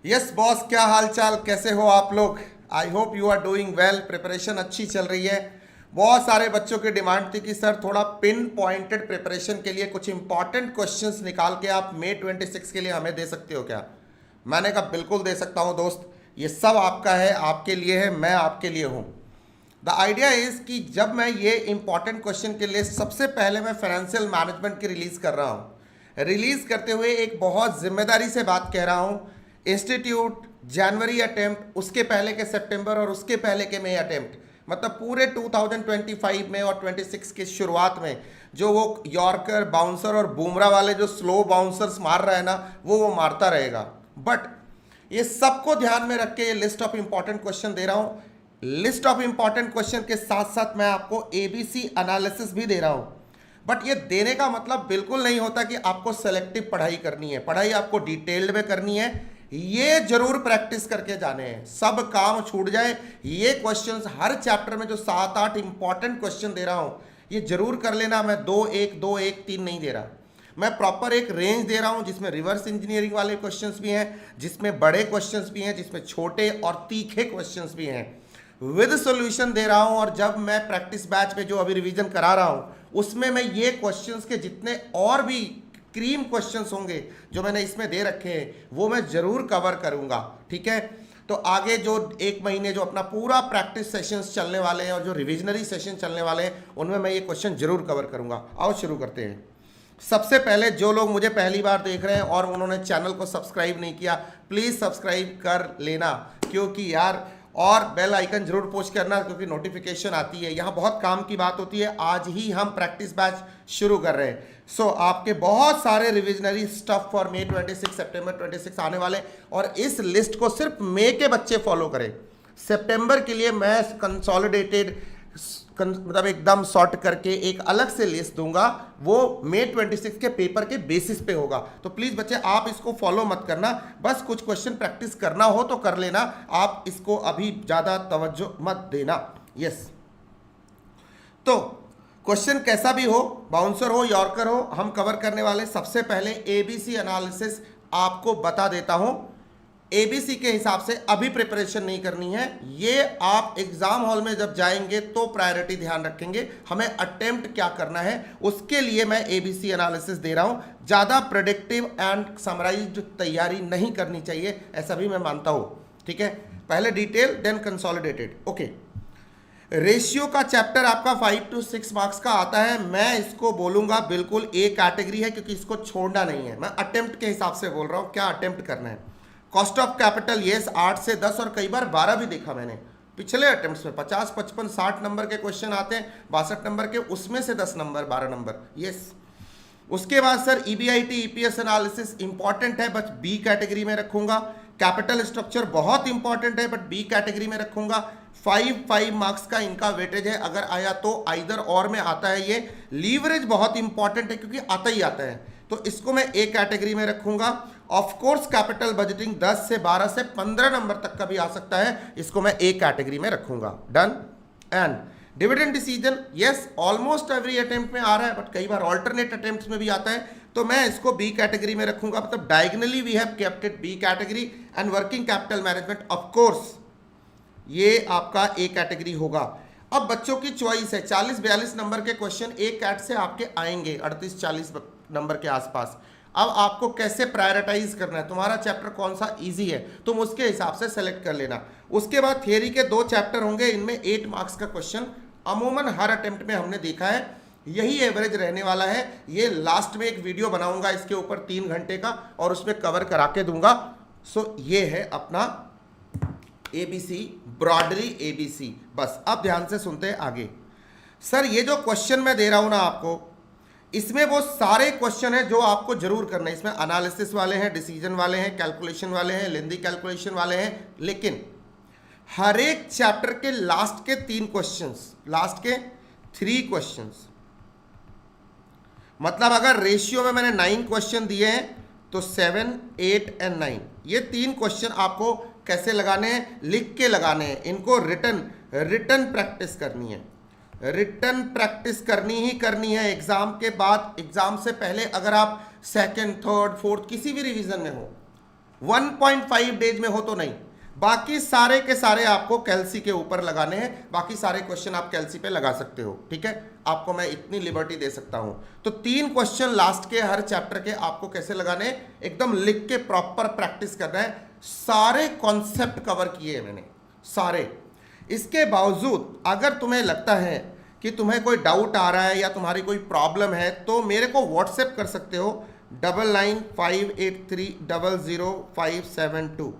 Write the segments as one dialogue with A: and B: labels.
A: Yes boss, क्या हाल चाल, कैसे हो आप लोग। I hope you are doing well. Preparation अच्छी चल रही है। बहुत सारे बच्चों की डिमांड थी कि सर थोड़ा पिन पॉइंटेड प्रिपरेशन के लिए कुछ इंपॉर्टेंट क्वेश्चंस निकाल के आप मई 26 के लिए हमें दे सकते हो क्या। मैंने कहा बिल्कुल दे सकता हूँ दोस्त, ये सब आपका है, आपके लिए है, मैं आपके लिए हूँ। द आइडिया इज कि जब मैं ये इंपॉर्टेंट क्वेश्चन के लिए सबसे पहले मैं फाइनेंशियल मैनेजमेंट की रिलीज कर रहा हूँ। रिलीज करते हुए एक बहुत जिम्मेदारी से बात कह रहा हूँ। इंस्टीट्यूट जनवरी अटेम्प्ट, उसके पहले के सितंबर और उसके पहले के मई अटेम्प्ट, मतलब पूरे 2025 में और 26 की शुरुआत में जो वो यॉर्कर, बाउंसर और बुमराह वाले जो स्लो बाउंसर्स मार रहा है ना, वो मारता रहेगा। बट ये सबको ध्यान में रख के ये लिस्ट ऑफ इंपॉर्टेंट क्वेश्चन दे रहा हूँ। लिस्ट ऑफ इंपॉर्टेंट क्वेश्चन के साथ साथ मैं आपको एबीसी एनालिसिस भी दे रहा हूँ। बट ये देने का मतलब बिल्कुल नहीं होता कि आपको सेलेक्टिव पढ़ाई करनी है। पढ़ाई आपको डिटेल्ड में करनी है, ये जरूर प्रैक्टिस करके जाने हैं। सब काम छूट जाए, ये क्वेश्चंस हर चैप्टर में जो 7-8 इंपॉर्टेंट क्वेश्चन दे रहा हूँ ये जरूर कर लेना। मैं 2-1, 2-1, 3 नहीं दे रहा, मैं प्रॉपर एक रेंज दे रहा हूं जिसमें रिवर्स इंजीनियरिंग वाले क्वेश्चंस भी हैं, जिसमें बड़े क्वेश्चंस भी हैं, जिसमें छोटे और तीखे क्वेश्चंस भी हैं, विद सॉल्यूशन दे रहा हूं। और जब मैं प्रैक्टिस बैच में जो अभी रिवीजन करा रहा हूं उसमें मैं ये क्वेश्चंस के जितने और भी क्रीम क्वेश्चंस होंगे जो मैंने इसमें दे रखे हैं वो मैं जरूर कवर करूंगा। ठीक है, तो आगे जो एक महीने जो अपना पूरा प्रैक्टिस सेशंस चलने वाले हैं और जो रिविजनरी सेशन चलने वाले हैं उनमें मैं ये क्वेश्चन जरूर कवर करूंगा। आओ शुरू करते हैं। सबसे पहले जो लोग मुझे पहली बार देख रहे हैं और उन्होंने चैनल को सब्सक्राइब नहीं किया, प्लीज़ सब्सक्राइब कर लेना, क्योंकि यार, और बेल आइकन जरूर पुश करना क्योंकि नोटिफिकेशन आती है। यहाँ बहुत काम की बात होती है। आज ही हम प्रैक्टिस बैच शुरू कर रहे हैं। सो आपके बहुत सारे रिविजनरी स्टफ फॉर मई 26, सितंबर 26 आने वाले, और इस लिस्ट को सिर्फ मई के बच्चे फॉलो करें। सितंबर के लिए मैं कंसोलिडेटेड मतलब एकदम सॉर्ट करके एक अलग से लिस्ट दूंगा, वो मई 26 के पेपर के बेसिस पे होगा। तो प्लीज बच्चे आप इसको फॉलो मत करना, बस कुछ क्वेश्चन प्रैक्टिस करना हो तो कर लेना, आप इसको अभी ज्यादा तवज्जो मत देना। यस, तो क्वेश्चन कैसा भी हो, बाउंसर हो, यॉर्कर हो, हम कवर करने वाले। सबसे पहले एबीसी एनालिसिस आपको बता देता हूं। एबीसी के हिसाब से अभी प्रिपरेशन नहीं करनी है, ये आप एग्जाम हॉल में जब जाएंगे तो प्रायोरिटी ध्यान रखेंगे। हमें अटेम्प्ट क्या करना है उसके लिए मैं एबीसी एनालिसिस दे रहा हूं। ज्यादा प्रेडिक्टिव एंड समराइज्ड तैयारी नहीं करनी चाहिए, ऐसा भी मैं मानता हूं। ठीक है, पहले detail then consolidated. Okay, ratio का चैप्टर आपका 5 to 6 मार्क्स का आता है। मैं इसको बोलूंगा बिल्कुल ए कैटेगरी है, क्योंकि इसको छोड़ना नहीं है। मैं अटेम्प्ट के हिसाब से बोल रहा हूं, क्या अटेम्प्ट करना है। कॉस्ट ऑफ कैपिटल यस 8 से 10 और कई बार 12 भी देखा मैंने पिछले अटेम्प्ट्स में। 50, 55, 60 नंबर के क्वेश्चन आते हैं, 62 नंबर के, उसमें से 10 नंबर, 12 नंबर। यस, उसके बाद sir EBIT EPS analysis important है, बट बी कैटेगरी में रखूंगा। कैपिटल स्ट्रक्चर बहुत इंपॉर्टेंट है, बट बी कैटेगरी में रखूंगा। 5 मार्क्स का इनका वेटेज है, अगर आया तो आइदर और में आता है ये। लीवरेज बहुत इंपॉर्टेंट है क्योंकि आता ही आता है, तो इसको मैं ए कैटेगरी में रखूंगा। ऑफ कोर्स कैपिटल बजटिंग 10 से 12 से 15 नंबर तक का भी आ सकता है, इसको मैं ए कैटेगरी में रखूंगा। Done. And dividend decision yes almost every attempt में आ रहा है, बट कई बार ऑल्टरनेट अटेम्प्ट्स में भी आता है, तो मैं इसको बी कैटेगरी में रखूंगा। मतलब diagonally we have kept it B category. And working capital management of course ये आपका ए कैटेगरी होगा। अब बच्चों की चॉइस है, 40-42 नंबर के क्वेश्चन ए कैट से आपके आएंगे, 38-40 नंबर के आसपास। अब आपको कैसे प्रायोरिटाइज करना है, तुम्हारा चैप्टर कौन सा इजी है, तुम उसके हिसाब से सेलेक्ट कर लेना। उसके बाद थियरी के 2 चैप्टर होंगे, इनमें 8 मार्क्स का क्वेश्चन अमूमन हर अटेम्प्ट में हमने देखा है, यही एवरेज रहने वाला है। ये लास्ट में एक वीडियो बनाऊंगा इसके ऊपर 3 घंटे का, और उसमें कवर करा के दूंगा। सो ये है अपना एबीसी, ब्रॉडली एबीसी। बस अब ध्यान से सुनते हैं आगे। सर ये जो क्वेश्चन मैं दे रहा हूं ना आपको, इसमें वो सारे क्वेश्चन हैं जो आपको जरूर करना है। इसमें एनालिसिस वाले हैं, डिसीजन वाले हैं, कैलकुलेशन वाले हैं, लेंदी कैलकुलेशन वाले हैं, लेकिन हर एक चैप्टर के लास्ट के 3 क्वेश्चंस, लास्ट के 3 क्वेश्चंस, मतलब अगर रेशियो में मैंने 9 क्वेश्चन दिए हैं तो 7, 8 एंड 9, ये 3 क्वेश्चन आपको कैसे लगाने हैं, लिख के लगाने हैं। इनको रिटन प्रैक्टिस करनी है, रिटन प्रैक्टिस करनी ही करनी है। एग्जाम के बाद, एग्जाम से पहले अगर आप सेकंड, थर्ड, फोर्थ किसी भी रिवीजन में हो, 1.5 डेज में हो तो नहीं, बाकी सारे के सारे आपको कैलसी के ऊपर लगाने हैं, बाकी सारे क्वेश्चन आप कैलसी पे लगा सकते हो, ठीक है, आपको मैं इतनी लिबर्टी दे सकता हूं। तो 3 क्वेश्चन लास्ट के हर चैप्टर के आपको कैसे लगाने, एकदम लिख के प्रॉपर प्रैक्टिस करना है। सारे कॉन्सेप्ट कवर किए मैंने सारे। इसके बावजूद अगर तुम्हें लगता है कि तुम्हें कोई डाउट आ रहा है या तुम्हारी कोई प्रॉब्लम है तो मेरे को व्हाट्सएप कर सकते हो 9958300572।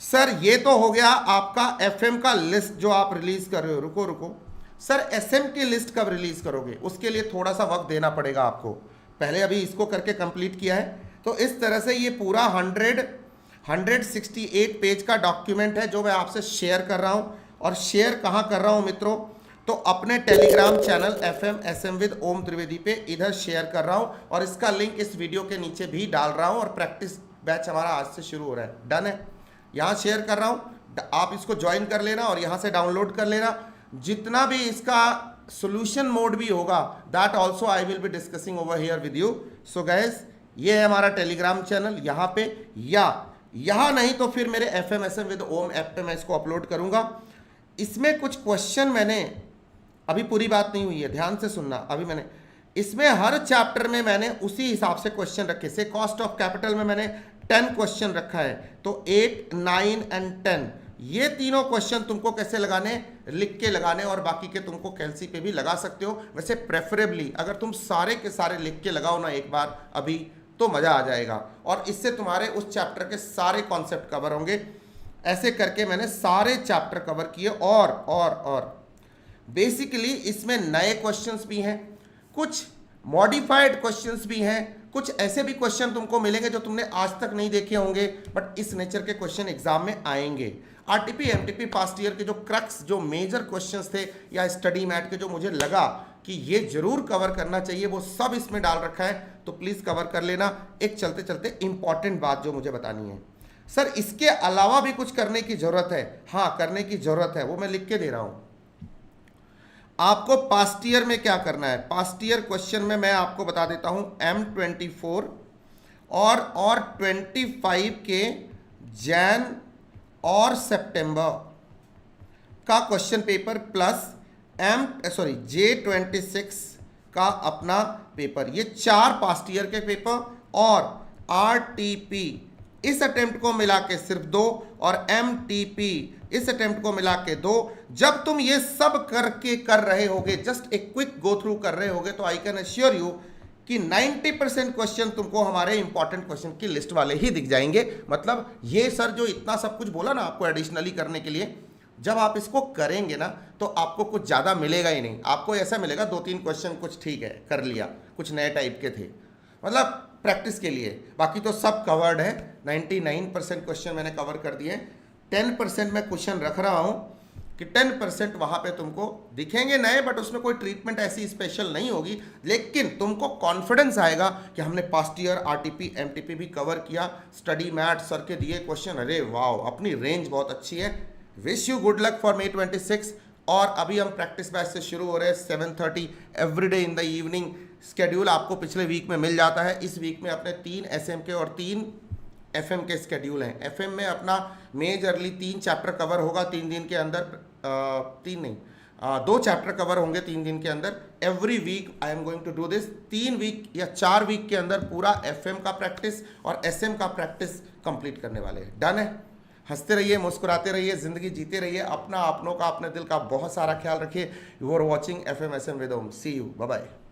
A: सर ये तो हो गया आपका एफएम का लिस्ट जो आप रिलीज कर रहे हो। रुको सर, एसएम की लिस्ट कब रिलीज करोगे? उसके लिए थोड़ा सा वक्त देना पड़ेगा आपको, पहले अभी इसको करके कंप्लीट किया है। तो इस तरह से ये पूरा 168 पेज का डॉक्यूमेंट है जो मैं आपसे शेयर कर रहा हूं। और शेयर कहां कर रहा हूं मित्रों? तो अपने Telegram channel FM SM with Om Trivedi पे इधर शेयर कर रहा हूं, और इसका लिंक इस वीडियो के नीचे भी डाल रहा हूं। और प्रैक्टिस बैच हमारा आज से शुरू हो रहा है, डन है। यहाँ शेयर कर रहा हूँ, आप इसको ज्वाइन कर लेना और यहाँ से डाउनलोड कर लेना। जितना भी इसका सॉल्यूशन मोड भी होगा that also I will be discussing over here with you. So guys, ये है हमारा टेलीग्राम चैनल, यहाँ पे, या यहाँ नहीं तो फिर मेरे FM SM with Om app पे मैं इसको अपलोड करूँगा। इसमें कुछ क्वेश्चन मैंने, अभी पूरी बात नहीं हुई है, ध्यान से सुनना। अभी मैंने इसमें हर चैप्टर में मैंने उसी हिसाब से क्वेश्चन रखे। से कॉस्ट ऑफ कैपिटल में मैंने 10 क्वेश्चन रखा है, तो 8, 9 एंड 10 ये तीनों क्वेश्चन तुमको कैसे लगाने, लिख के लगाने, और बाकी के तुमको कैलसी पे भी लगा सकते हो। वैसे प्रेफरेबली अगर तुम सारे के सारे लिख के लगाओ ना एक बार अभी, तो मज़ा आ जाएगा, और इससे तुम्हारे उस चैप्टर के सारे कॉन्सेप्ट कवर होंगे। ऐसे करके मैंने सारे चैप्टर कवर किए। और बेसिकली इसमें नए क्वेश्चंस भी हैं, कुछ मॉडिफाइड क्वेश्चंस भी हैं, कुछ ऐसे भी क्वेश्चन तुमको मिलेंगे जो तुमने आज तक नहीं देखे होंगे, बट इस नेचर के क्वेश्चन एग्जाम में आएंगे। आरटीपी एमटीपी पास्ट ईयर के जो क्रक्स, जो मेजर क्वेश्चंस थे, या स्टडी मैट के जो मुझे लगा कि ये जरूर कवर करना चाहिए, वो सब इसमें डाल रखा है, तो प्लीज कवर कर लेना। एक चलते चलते इंपॉर्टेंट बात जो मुझे बतानी है, सर इसके अलावा भी कुछ करने की जरूरत है। हाँ, करने की जरूरत है, वो मैं लिख के दे रहा हूं। आपको पास्ट ईयर में क्या करना है? पास्ट ईयर क्वेश्चन में मैं आपको बता देता हूं, M24 और 25 के जैन और सितंबर का क्वेश्चन पेपर प्लस J26 का अपना पेपर, ये 4 पास्ट ईयर के पेपर, और RTP इस अटेम्प्ट को मिला के सिर्फ 2, और MTP इस अटेम्प्ट को मिला के 2। जब तुम ये सब करके कर रहे होगे, जस्ट एक क्विक गो थ्रू कर रहे होगे, तो आई कैन अश्योर यू कि 90% क्वेश्चन तुमको हमारे इंपॉर्टेंट क्वेश्चन की लिस्ट वाले ही दिख जाएंगे। मतलब ये सर जो इतना सब कुछ बोला ना आपको एडिशनली करने के लिए, जब आप इसको करेंगे ना तो आपको कुछ ज़्यादा मिलेगा ही नहीं। आपको ऐसा मिलेगा 2-3 क्वेश्चन कुछ ठीक है कर लिया, कुछ नए टाइप के थे, मतलब प्रैक्टिस के लिए। बाकी तो सब कवर्ड है, 99% क्वेश्चन मैंने कवर कर दिए। 10% मैं क्वेश्चन रख रहा हूँ कि 10% वहाँ पे तुमको दिखेंगे नए, बट उसमें कोई ट्रीटमेंट ऐसी स्पेशल नहीं होगी, लेकिन तुमको कॉन्फिडेंस आएगा कि हमने पास्ट ईयर आरटीपी एमटीपी भी कवर किया, स्टडी मैट सर के दिए क्वेश्चन, अरे वाह, अपनी रेंज बहुत अच्छी है। Wish you good luck for May 26। और अभी हम प्रैक्टिस बैच से शुरू हो रहे हैं 7:30 everyday in the evening. Schedule आपको पिछले वीक में मिल जाता है। इस वीक में अपने 3 SM के और 3 FM के स्केड्यूल हैं। FM में अपना मेजरली 3 चैप्टर कवर होगा 3 दिन के अंदर, 3 नहीं 2 चैप्टर कवर होंगे 3 दिन के अंदर। Every week I am going to do this. 3 week या 4 वीक के अंदर पूरा FM का प्रैक्टिस और SM का प्रैक्टिस कंप्लीट करने वाले हैं। डन है? हंसते रहिए, मुस्कुराते रहिए, जिंदगी जीते रहिए, अपना, अपनों का, अपने दिल का बहुत सारा ख्याल रखिए। You are watching FM SM with Om. See you, bye bye.